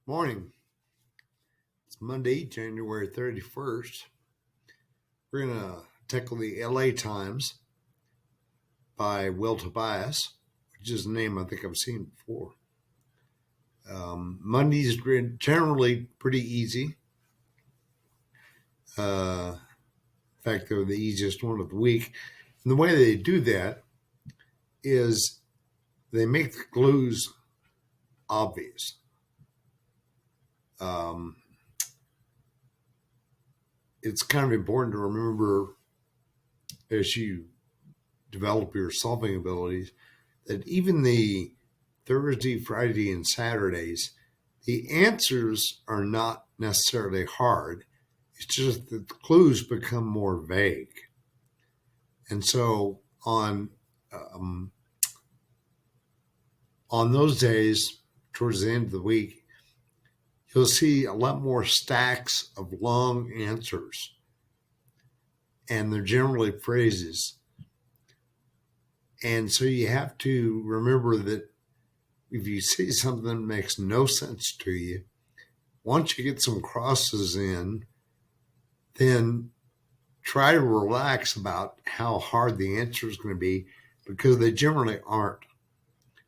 Morning. It's Monday, January 31st. We're going to tackle the LA Times by Will Tobias, which is a name I think I've seen before. Monday's generally pretty easy. In fact, they're the easiest one of the week. And the way they do that is they make the clues obvious. It's kind of important to remember as you develop your solving abilities that even the Thursday, Friday, and Saturdays, the answers are not necessarily hard. It's just that the clues become more vague. And so on those days, towards the end of the week, you'll see a lot more stacks of long answers. And they're generally phrases. And so you have to remember that if you see something that makes no sense to you, once you get some crosses in, then try to relax about how hard the answer is going to be, because they generally aren't.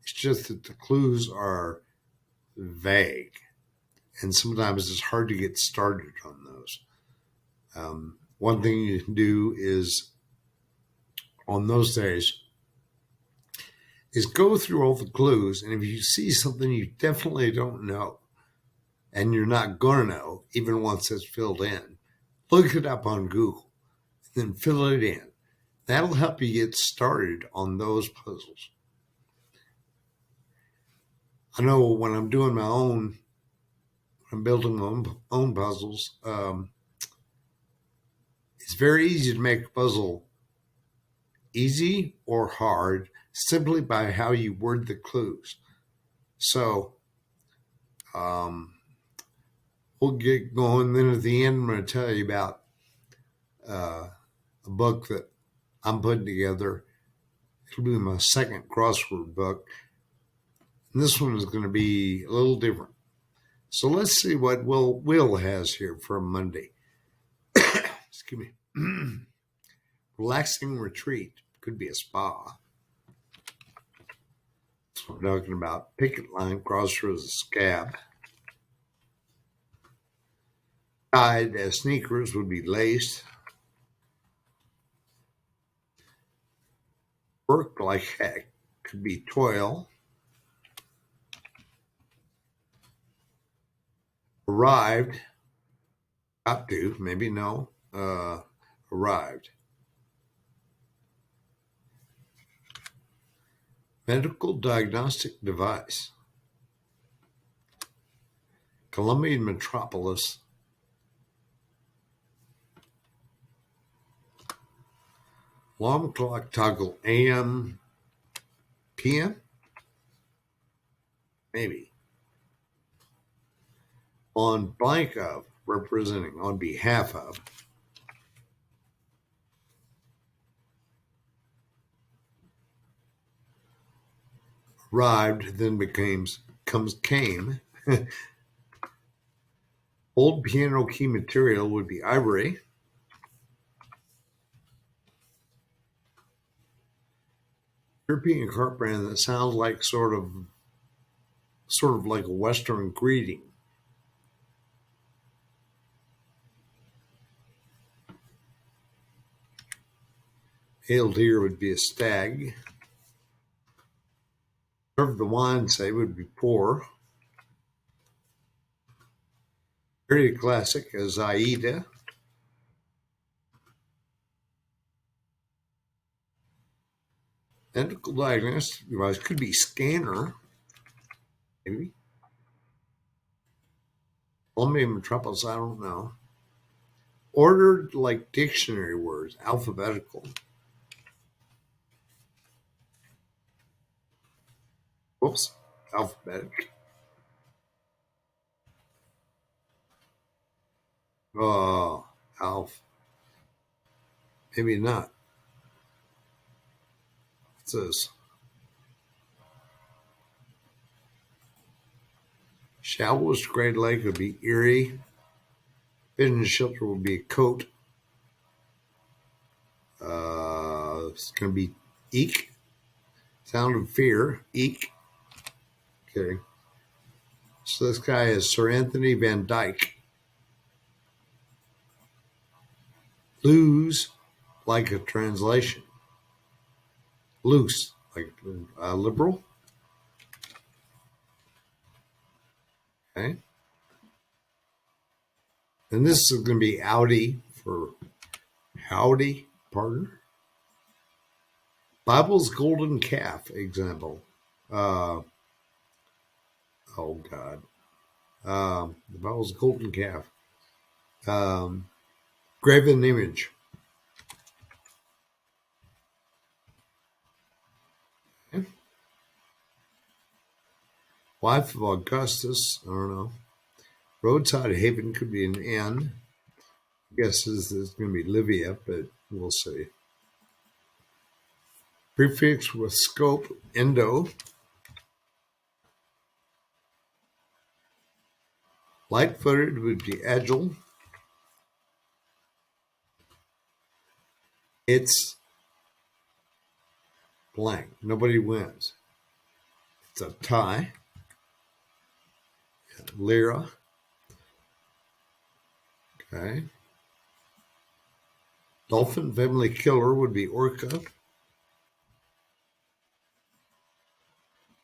It's just that the clues are vague, and sometimes it's hard to get started on those. One thing you can do is, on those days, is go through all the clues, and if you see something you definitely don't know, and you're not going to know, even once it's filled in, look it up on Google, and then fill it in. That'll help you get started on those puzzles. I know when I'm doing my own, I'm building my own puzzles, it's very easy to make a puzzle easy or hard simply by how you word the clues. So we'll get going. Then at the end, I'm going to tell you about a book that I'm putting together. It'll be my second crossword book. And this one is going to be a little different. So let's see what Will has here for a Monday. Excuse me. Relaxing retreat. Could be a spa. That's what we're talking about. Picket line, crossroads, a scab. Tied as sneakers would be laced. Work like heck could be toil. Arrived. Got to, maybe no. Arrived. Medical diagnostic device. Colombian metropolis. Alarm clock toggle AM, PM? Maybe. On blank of, representing on behalf of. Arrived, then came. Old piano key material would be ivory. European cart brand that sounds like sort of like a Western greeting. Hailed here would be a stag. Served the wine, say, would be pour. Very classic, as Aida. Medical diagnostic device could be scanner, maybe. Colombian metropolis, I don't know. Ordered like dictionary words, alphabetical. Whoops, alphabetic. Oh, Alf. Maybe not. What's this? Shallowest Great Lake would be Erie. Vision shelter would be a coat. It's going to be eek. Sound of fear, eek. Okay. So this guy is Sir Anthony Van Dyke. Lose, like a translation. Loose, like liberal. Okay. And this is going to be Audi for howdy, pardon. Bible's golden calf example. Oh God. The Bible's golden calf. Graven image. Okay. Wife of Augustus. I don't know. Roadside haven could be an N. I guess this is going to be Livia, but we'll see. Prefix with scope, endo. Light-footed would be agile. It's blank. Nobody wins. It's a tie. Lyra. Okay. Dolphin family killer would be orca.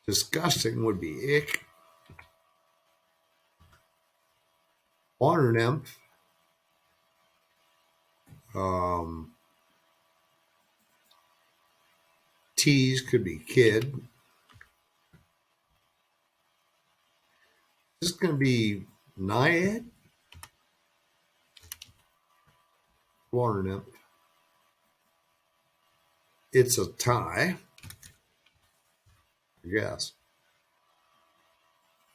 Disgusting would be ick. Water nymph. Tease could be kid. This is going to be naiad. Water nymph. It's a tie. I guess.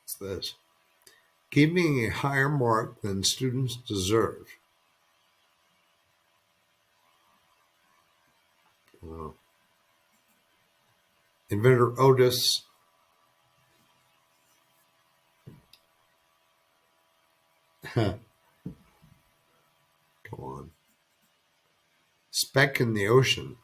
What's this? Giving a higher mark than students deserve. Inventor Otis. Come on. Speck in the ocean.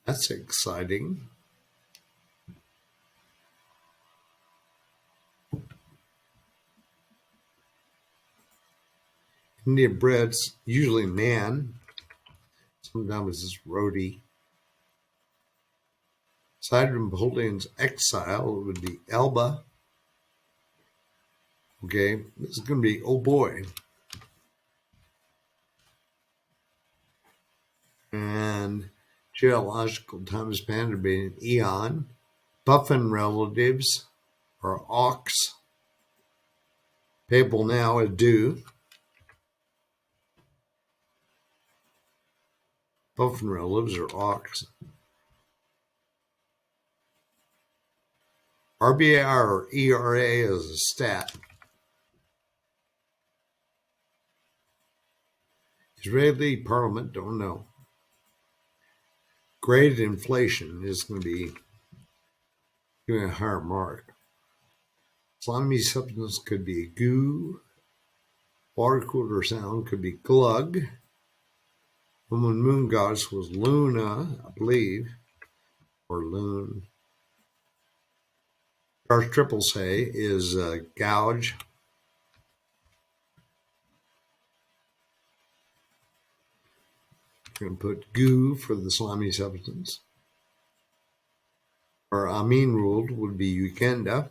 That's exciting. Indian bread's usually nan. Sometimes it's roti. Sidon Napoleon's exile would be Elba. Okay, this is going to be oh boy. And geological time span would be an eon. Puffin relatives are ox. Papal now is due. Puffin relatives are ox. RBI or ERA is a stat. Israeli parliament, don't know. Grade inflation is going to be giving a higher mark. Slimy substance could be goo. Water cooler sound could be glug. Woman moon goddess was Luna, I believe, or loon. Our triple say is gouge. We're going to put goo for the slimy substance. Our Amin ruled would be Uganda.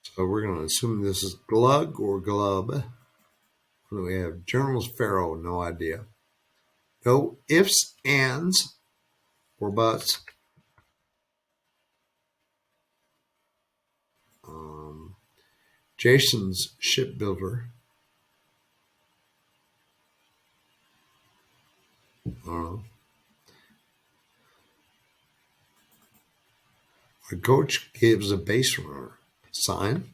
So we're going to assume this is glug or glub. We have journalist Pharaoh, no idea. No ifs, ands, or buts. Jason's shipbuilder. I don't know. A coach gives a base runner sign.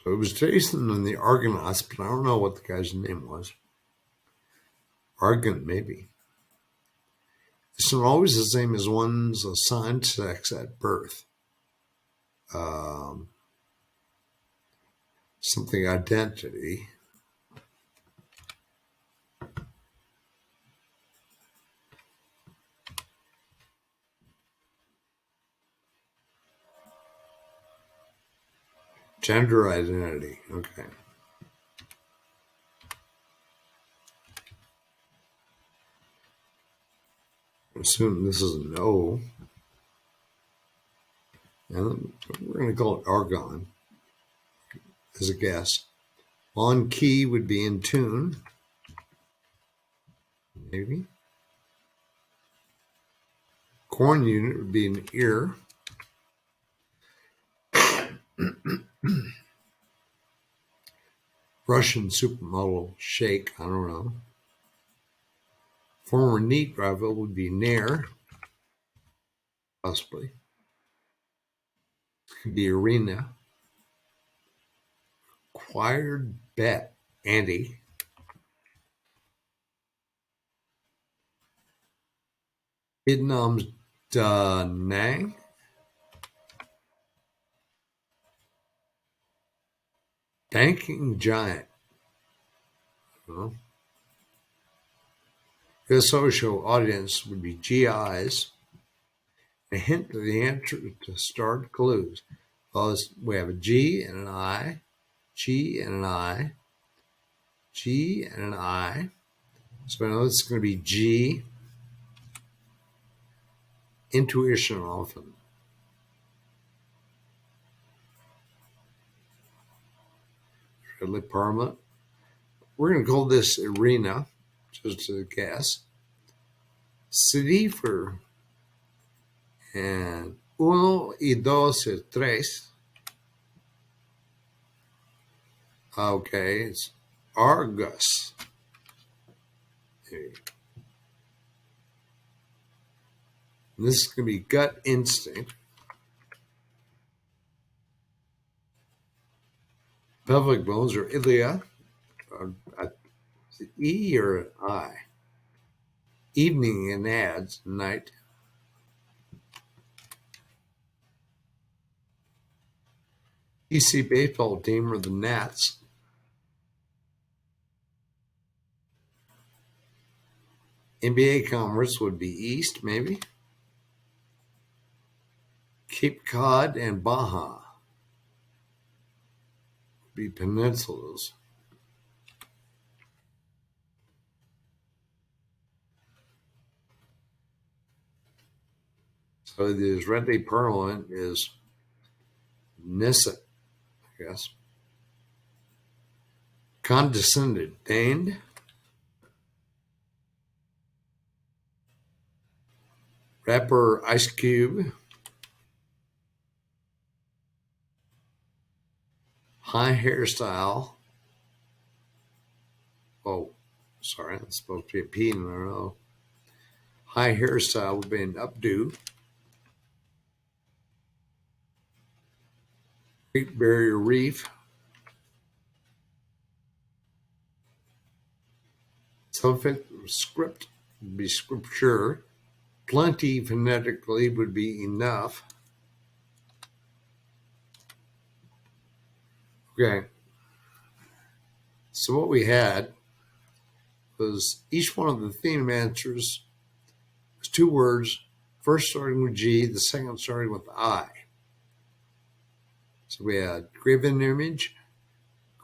So it was Jason and the Argonauts, but I don't know what the guy's name was. Argon, maybe. It's not always the same as one's assigned sex at birth. Something identity. Gender identity. Okay. Assume this is an O. And we're going to call it argon as a guess. On key would be in tune. Maybe. Corn unit would be an ear. Russian supermodel shake. I don't know. Former neat rival would be Nair. Possibly. Could be arena. Acquired bet. Andy. Vietnam's Da Nang. Banking giant. Well, the social audience would be GIs. A hint to the answer to start clues. Well, we have a G and an I, G and an I, G and an I. So I know it's going to be G. Intuition often. Really permanent. We're going to call this arena, just a guess. Cipher and uno y dos y tres. Okay, it's Argus. And this is going to be gut instinct. Pelvic bones or ilia. E or an I. Evening and ads, night. DC baseball team or the Nats. NBA commerce would be East, maybe. Cape Cod and Baja would be peninsulas. So the Israeli parliament is Knesset, I guess. Condescended, deigned. Rapper Ice Cube. High hairstyle. Oh, sorry, that's supposed to be a P in there. No. High hairstyle would be an updo. Great Barrier Reef. Suffix script would be scripture. Plenty phonetically would be enough. Okay. So what we had was each one of the theme answers was two words, first starting with G, the second starting with I. So we had graven image,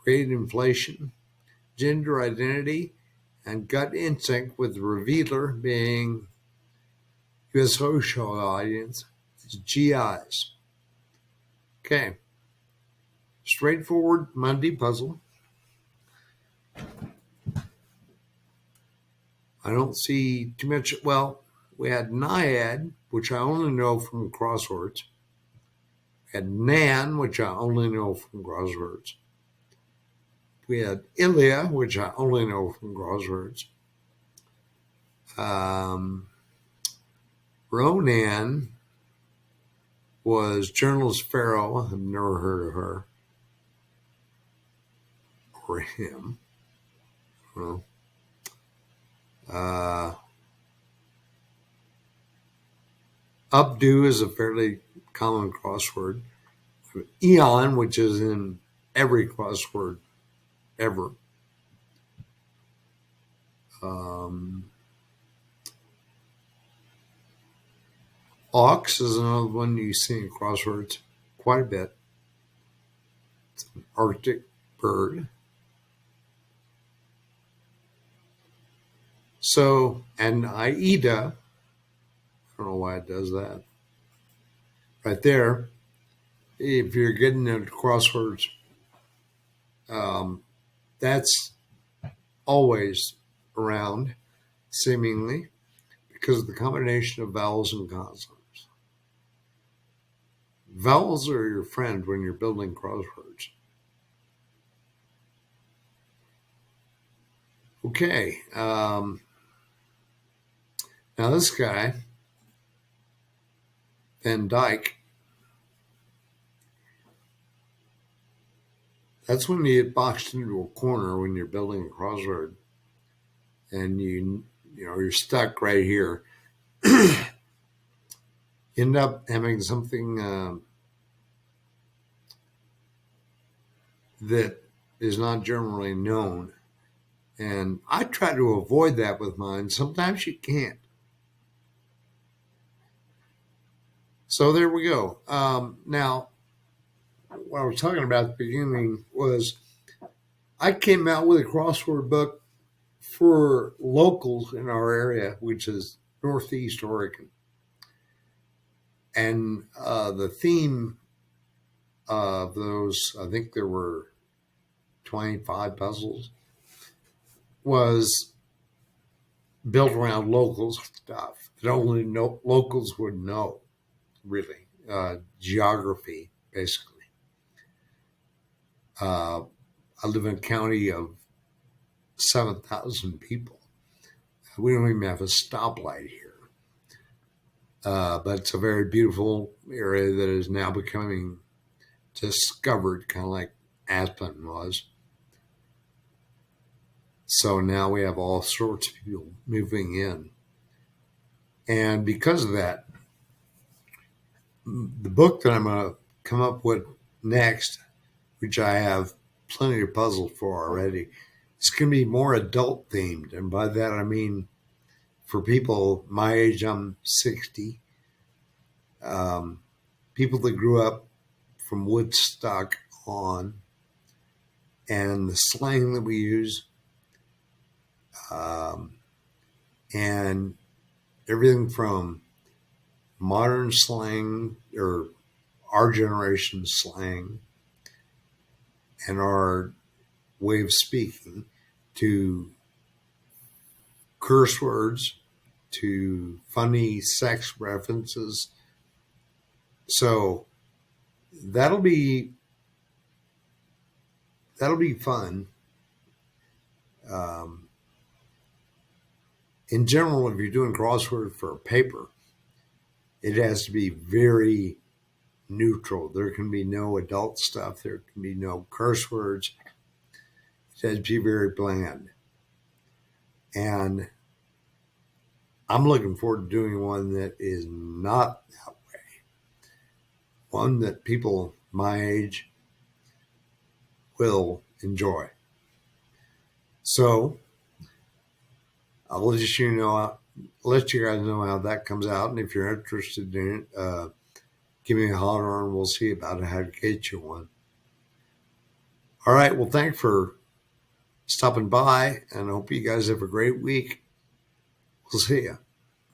great inflation, gender identity, and gut instinct, with the revealer being U.S. social audience, it's GIs. Okay. Straightforward Monday puzzle. I don't see too much. Well, we had Naiad, which I only know from Crosswords. We had Nan, which I only know from Crosswords. We had Ilia, which I only know from Crosswords. Ronan was journalist Pharaoh. I've never heard of her. for him. Well, updo is a fairly common crossword. Eon, which is in every crossword ever. Ox is another one you see in crosswords quite a bit. It's an Arctic bird. So, and Aida, I don't know why it does that. Right there, if you're getting into crosswords, that's always around, seemingly, because of the combination of vowels and consonants. Vowels are your friend when you're building crosswords. Okay. Now this guy, Van Dyke, that's when you get boxed into a corner when you're building a crossword, and you're stuck right here. You end up having something that is not generally known. And I try to avoid that with mine. Sometimes you can't. So there we go. Now, what I was talking about at the beginning was I came out with a crossword book for locals in our area, which is Northeast Oregon. And the theme of those, I think there were 25 puzzles, was built around local stuff that only locals would know, really. Geography, basically. I live in a county of 7,000 people. We don't even have a stoplight here. But it's a very beautiful area that is now becoming discovered, kind of like Aspen was. So now we have all sorts of people moving in. And because of that, the book that I'm going to come up with next, which I have plenty of puzzles for already, it's going to be more adult themed. And by that, I mean, for people my age, I'm 60. People that grew up from Woodstock on, and the slang that we use, and everything from modern slang or our generation slang and our way of speaking to curse words to funny sex references. So that'll be fun. In general, if you're doing crossword for a paper, it has to be very neutral. There can be no adult stuff. There can be no curse words. It has to be very bland. And I'm looking forward to doing one that is not that way. One that people my age will enjoy. So I'll let you guys know how that comes out. And if you're interested in it, give me a holler and we'll see about how to get you one. All right. Well, thanks for stopping by, and I hope you guys have a great week. We'll see you.